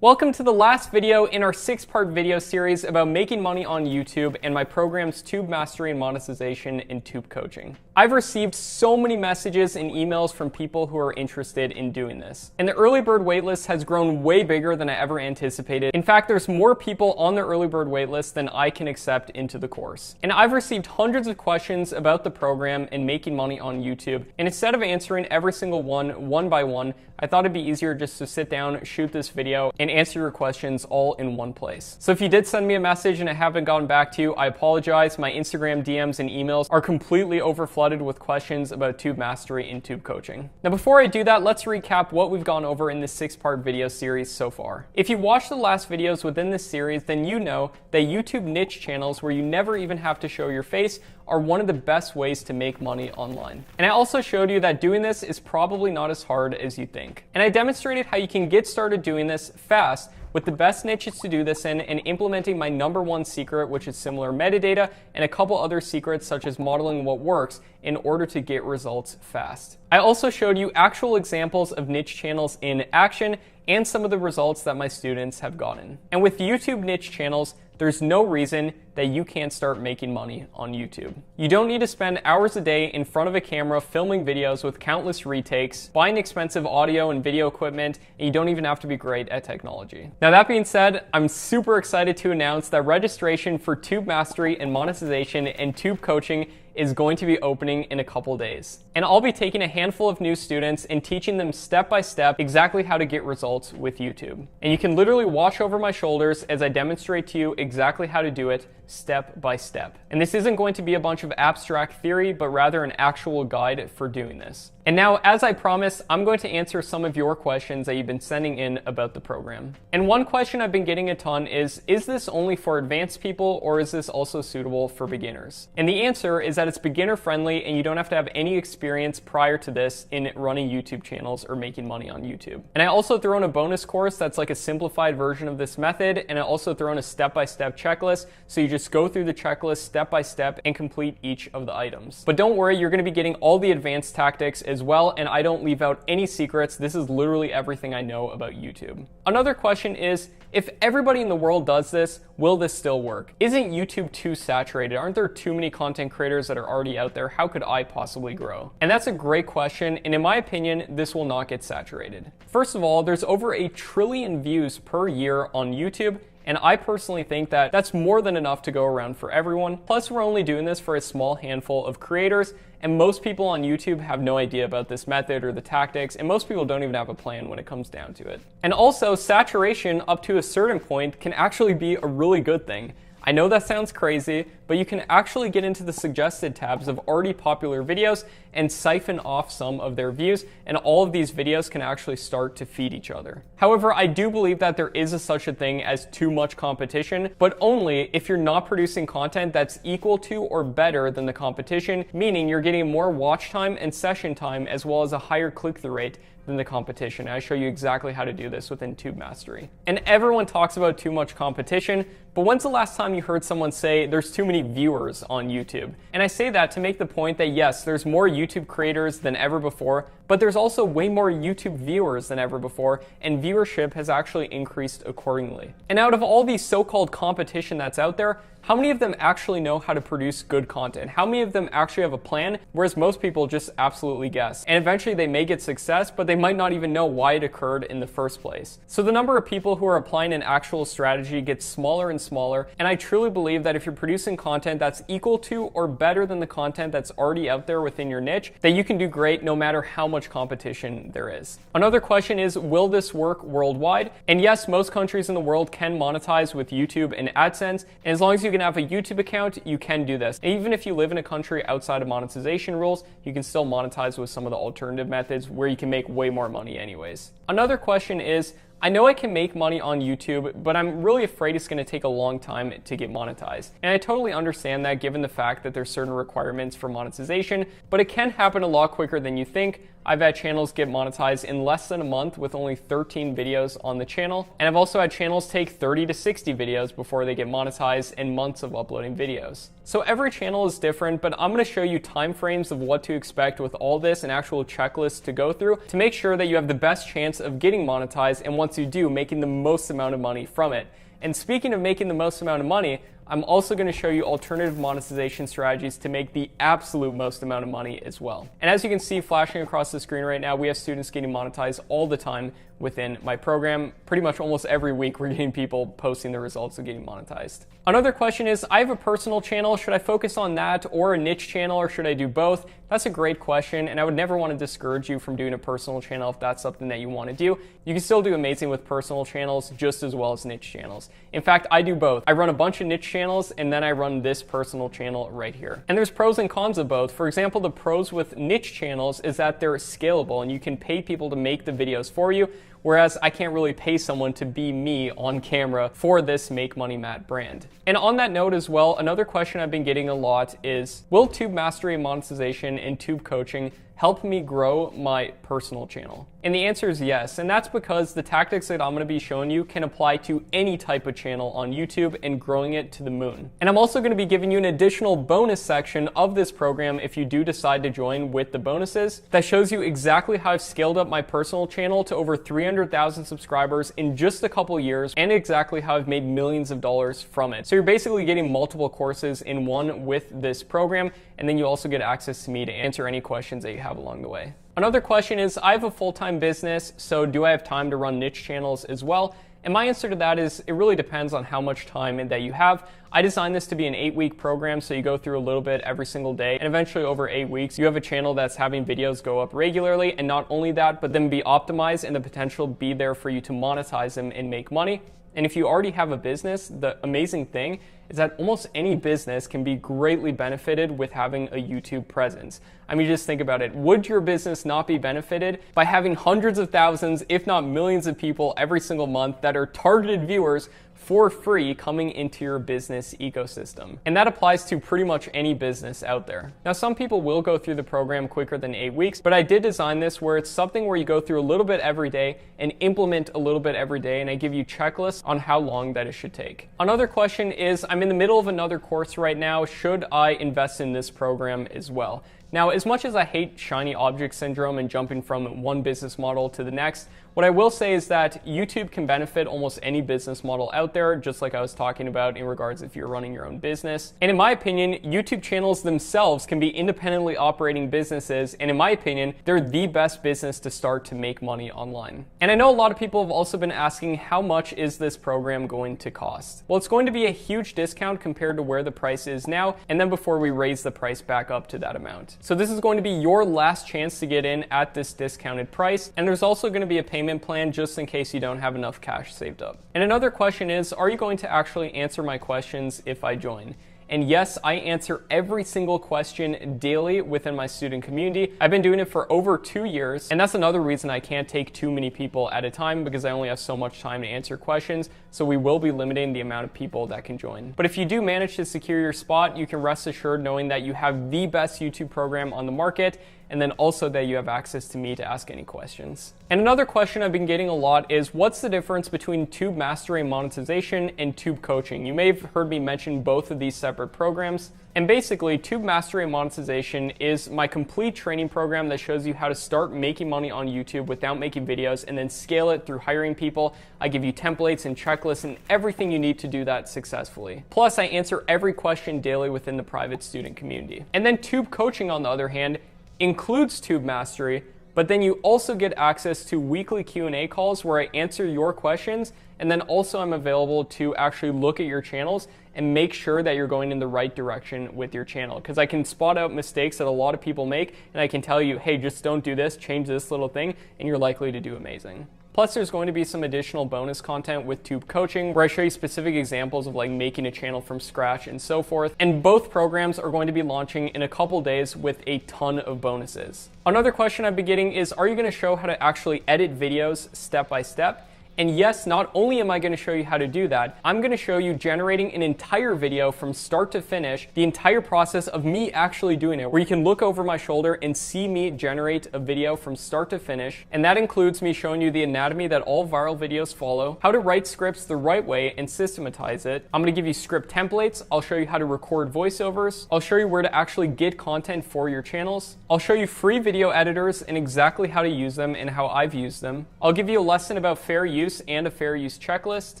Welcome to the last video in our 6-part video series about making money on YouTube and my programs Tube Mastery and Monetization and Tube Coaching. I've received so many messages and emails from people who are interested in doing this. And the early bird waitlist has grown way bigger than I ever anticipated. In fact, there's more people on the early bird waitlist than I can accept into the course. And I've received hundreds of questions about the program and making money on YouTube. And instead of answering every single one by one, I thought it'd be easier just to sit down, shoot this video, and answer your questions all in one place. So if you did send me a message and I haven't gotten back to you, I apologize. My Instagram DMs and emails are completely overflooded with questions about Tube Mastery and Tube Coaching. Now before I do that, let's recap what we've gone over in this 6-part video series so far. If you've watched the last videos within this series, then you know that YouTube niche channels where you never even have to show your face are one of the best ways to make money online. And I also showed you that doing this is probably not as hard as you think. And I demonstrated how you can get started doing this fast with the best niches to do this in and implementing my #1 secret, which is similar metadata, and a couple other secrets such as modeling what works in order to get results fast. I also showed you actual examples of niche channels in action and some of the results that my students have gotten. And with YouTube niche channels, there's no reason that you can't start making money on YouTube. You don't need to spend hours a day in front of a camera filming videos with countless retakes, buying expensive audio and video equipment, and you don't even have to be great at technology. Now that being said, I'm super excited to announce that registration for Tube Mastery and Monetization and Tube Coaching is going to be opening in a couple days. And I'll be taking a handful of new students and teaching them step by step exactly how to get results with YouTube. And you can literally watch over my shoulders as I demonstrate to you exactly how to do it step by step. And this isn't going to be a bunch of abstract theory, but rather an actual guide for doing this. And now, as I promised, I'm going to answer some of your questions that you've been sending in about the program. And one question I've been getting a ton is this only for advanced people or is this also suitable for beginners? And the answer is that it's beginner friendly and you don't have to have any experience prior to this in running YouTube channels or making money on YouTube. And I also throw in a bonus course that's like a simplified version of this method, and I also throw in a step-by-step checklist, so you just go through the checklist step by step and complete each of the items. But don't worry, you're going to be getting all the advanced tactics as well, and I don't leave out any secrets. This is literally everything I know about YouTube. Another question is, if everybody in the world does this, will this still work? Isn't YouTube too saturated? Aren't there too many content creators that are already out there? How could I possibly grow? And that's a great question, and in my opinion, this will not get saturated. First of all, there's over 1 trillion views per year on YouTube, and I personally think that that's more than enough to go around for everyone. Plus, we're only doing this for a small handful of creators, and most people on YouTube have no idea about this method or the tactics, and most people don't even have a plan when it comes down to it. And also, saturation up to a certain point can actually be a really good thing. I know that sounds crazy, but you can actually get into the suggested tabs of already popular videos and siphon off some of their views, and all of these videos can actually start to feed each other. However, I do believe that there is such a thing as too much competition, but only if you're not producing content that's equal to or better than the competition, meaning you're getting more watch time and session time as well as a higher click-through rate than the competition. I show you exactly how to do this within Tube Mastery. And everyone talks about too much competition, but when's the last time you heard someone say there's too many viewers on YouTube? And I say that to make the point that yes, there's more YouTube creators than ever before, but there's also way more YouTube viewers than ever before, and viewership has actually increased accordingly. And out of all these so-called competition that's out there, how many of them actually know how to produce good content? How many of them actually have a plan? Whereas most people just absolutely guess. And eventually they may get success, but they might not even know why it occurred in the first place. So the number of people who are applying an actual strategy gets smaller and smaller. And I truly believe that if you're producing content that's equal to or better than the content that's already out there within your niche, that you can do great no matter how much competition there is. Another question is, will this work worldwide? And yes, most countries in the world can monetize with YouTube and AdSense. And as long as you can have a YouTube account, you can do this. And even if you live in a country outside of monetization rules, you can still monetize with some of the alternative methods where you can make way more money anyways. Another question is, I know I can make money on YouTube, but I'm really afraid it's going to take a long time to get monetized. And I totally understand that given the fact that there's certain requirements for monetization, but it can happen a lot quicker than you think. I've had channels get monetized in less than a month with only 13 videos on the channel. And I've also had channels take 30 to 60 videos before they get monetized and months of uploading videos. So every channel is different, but I'm going to show you time frames of what to expect with all this and actual checklists to go through to make sure that you have the best chance of getting monetized, and once you do, making the most amount of money from it. And speaking of making the most amount of money, I'm also going to show you alternative monetization strategies to make the absolute most amount of money as well. And as you can see flashing across the screen right now, we have students getting monetized all the time within my program. Pretty much almost every week we're getting people posting the results of getting monetized. Another question is, I have a personal channel, should I focus on that, or a niche channel, or should I do both? That's a great question, and I would never want to discourage you from doing a personal channel if that's something that you want to do. You can still do amazing with personal channels just as well as niche channels. In fact, I do both. I run a bunch of niche channels, and then I run this personal channel right here. And there's pros and cons of both. For example, the pros with niche channels is that they're scalable and you can pay people to make the videos for you, whereas I can't really pay someone to be me on camera for this Make Money Matt brand. And on that note as well, another question I've been getting a lot is, will Tube Mastery and Monetization and Tube Coaching help me grow my personal channel? And the answer is yes, and that's because the tactics that I'm going to be showing you can apply to any type of channel on YouTube and growing it to the moon. And I'm also going to be giving you an additional bonus section of this program if you do decide to join with the bonuses that shows you exactly how I've scaled up my personal channel to over 300,000 subscribers in just a couple years, and exactly how I've made millions of dollars from it. So you're basically getting multiple courses in one with this program, and then you also get access to me to answer any questions that you have along the way. Another question is, I have a full-time business, so do I have time to run niche channels as well? And my answer to that is, it really depends on how much time that you have. I designed this to be an 8-week program, so you go through a little bit every single day, and eventually over 8 weeks, you have a channel that's having videos go up regularly, and not only that, but then be optimized and the potential be there for you to monetize them and make money. And if you already have a business, the amazing thing is that almost any business can be greatly benefited with having a YouTube presence. I mean, just think about it. Would your business not be benefited by having hundreds of thousands, if not millions of people every single month that are targeted viewers for free coming into your business ecosystem? And that applies to pretty much any business out there. Now, some people will go through the program quicker than 8 weeks, but I did design this where it's something where you go through a little bit every day and implement a little bit every day, and I give you checklists on how long that it should take. Another question is, I'm in the middle of another course right now. Should I invest in this program as well? Now, as much as I hate shiny object syndrome and jumping from one business model to the next, what I will say is that YouTube can benefit almost any business model out there, just like I was talking about in regards if you're running your own business. And in my opinion, YouTube channels themselves can be independently operating businesses, and in my opinion, they're the best business to start to make money online. And I know a lot of people have also been asking, how much is this program going to cost? Well, it's going to be a huge discount compared to where the price is now, and then before we raise the price back up to that amount. So this is going to be your last chance to get in at this discounted price, and there's also going to be a payment plan just in case you don't have enough cash saved up. And another question is, are you going to actually answer my questions if I join? And yes, I answer every single question daily within my student community. I've been doing it for over 2 years, and that's another reason I can't take too many people at a time, because I only have so much time to answer questions, so we will be limiting the amount of people that can join. But if you do manage to secure your spot, you can rest assured knowing that you have the best YouTube program on the market, and then also that you have access to me to ask any questions. And another question I've been getting a lot is, what's the difference between Tube Mastery and Monetization and Tube Coaching? You may have heard me mention both of these separate programs. And basically, Tube Mastery and Monetization is my complete training program that shows you how to start making money on YouTube without making videos, and then scale it through hiring people. I give you templates and checklists and everything you need to do that successfully. Plus, I answer every question daily within the private student community. And then Tube Coaching, on the other hand, includes Tube Mastery, but then you also get access to weekly Q&A calls where I answer your questions, and then also I'm available to actually look at your channels and make sure that you're going in the right direction with your channel, because I can spot out mistakes that a lot of people make, and I can tell you, hey, just don't do this, change this little thing, and you're likely to do amazing. Plus, there's going to be some additional bonus content with Tube Coaching where I show you specific examples of like making a channel from scratch and so forth. And both programs are going to be launching in a couple days with a ton of bonuses. Another question I've been getting is, are you going to show how to actually edit videos step by step? And yes, not only am I going to show you how to do that, I'm going to show you generating an entire video from start to finish, the entire process of me actually doing it, where you can look over my shoulder and see me generate a video from start to finish. And that includes me showing you the anatomy that all viral videos follow, how to write scripts the right way and systematize it. I'm going to give you script templates. I'll show you how to record voiceovers. I'll show you where to actually get content for your channels. I'll show you free video editors and exactly how to use them and how I've used them. I'll give you a lesson about fair use and a fair use checklist.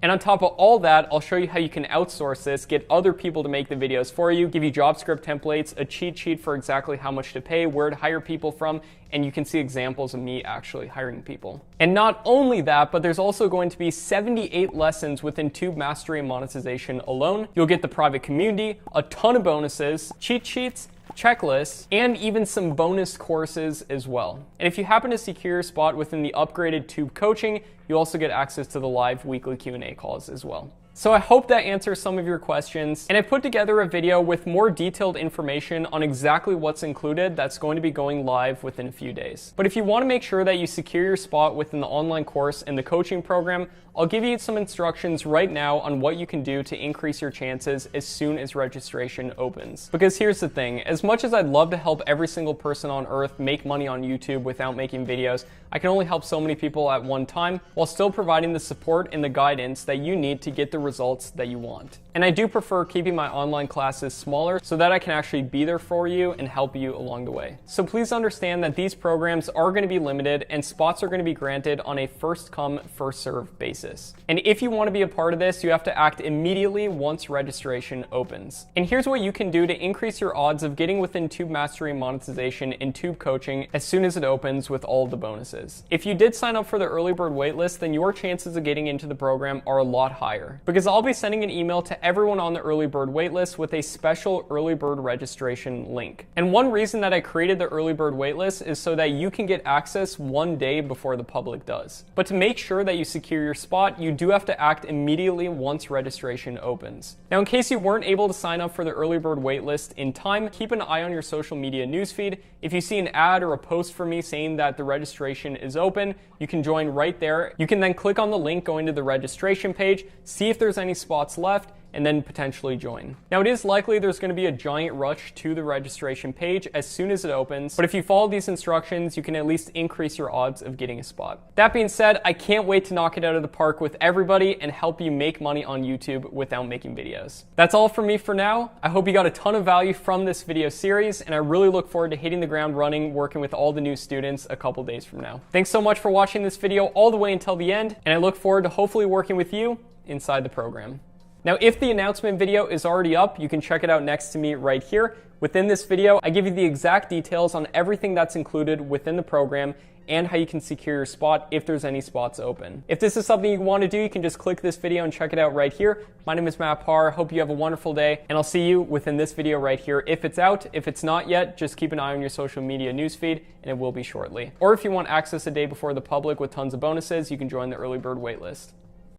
And on top of all that, I'll show you how you can outsource this, get other people to make the videos for you, give you job script templates, a cheat sheet for exactly how much to pay, where to hire people from, and you can see examples of me actually hiring people. And not only that, but there's also going to be 78 lessons within Tube Mastery and Monetization alone. You'll get the private community, a ton of bonuses, cheat sheets, checklists, and even some bonus courses as well. And if you happen to secure your spot within the upgraded Tube coaching, you also get access to the live weekly Q&A calls as well. So I hope that answers some of your questions, and I put together a video with more detailed information on exactly what's included that's going to be going live within a few days. But if you want to make sure that you secure your spot within the online course and the coaching program, I'll give you some instructions right now on what you can do to increase your chances as soon as registration opens. Because here's the thing, as much as I'd love to help every single person on earth make money on YouTube without making videos, I can only help so many people at one time while still providing the support and the guidance that you need to get the results that you want. And I do prefer keeping my online classes smaller so that I can actually be there for you and help you along the way. So please understand that these programs are going to be limited and spots are going to be granted on a first come, first serve basis. And if you want to be a part of this, you have to act immediately once registration opens. And here's what you can do to increase your odds of getting within Tube Mastery and Monetization and Tube Coaching as soon as it opens with all of the bonuses. If you did sign up for the early bird waitlist, then your chances of getting into the program are a lot higher, because I'll be sending an email to everyone on the early bird waitlist with a special early bird registration link. And one reason that I created the early bird waitlist is so that you can get access one day before the public does. But to make sure that you secure your spot, you do have to act immediately once registration opens. Now, in case you weren't able to sign up for the early bird waitlist in time, keep an eye on your social media newsfeed. If you see an ad or a post from me saying that the registration is open, you can join right there. You can then click on the link going to the registration page, see if there's any spots left, and then potentially join. Now, it is likely there's going to be a giant rush to the registration page as soon as it opens, but if you follow these instructions, you can at least increase your odds of getting a spot. That being said, I can't wait to knock it out of the park with everybody and help you make money on YouTube without making videos. That's all from me for now. I hope you got a ton of value from this video series, and I really look forward to hitting the ground running, working with all the new students a couple days from now. Thanks so much for watching this video all the way until the end, and I look forward to hopefully working with you inside the program. Now, if the announcement video is already up, you can check it out next to me right here. Within this video, I give you the exact details on everything that's included within the program and how you can secure your spot if there's any spots open. If this is something you want to do, you can just click this video and check it out right here. My name is Matt Parr. Hope you have a wonderful day, and I'll see you within this video right here if it's out. If it's not yet, just keep an eye on your social media newsfeed, and it will be shortly. Or if you want access a day before the public with tons of bonuses, you can join the early bird waitlist.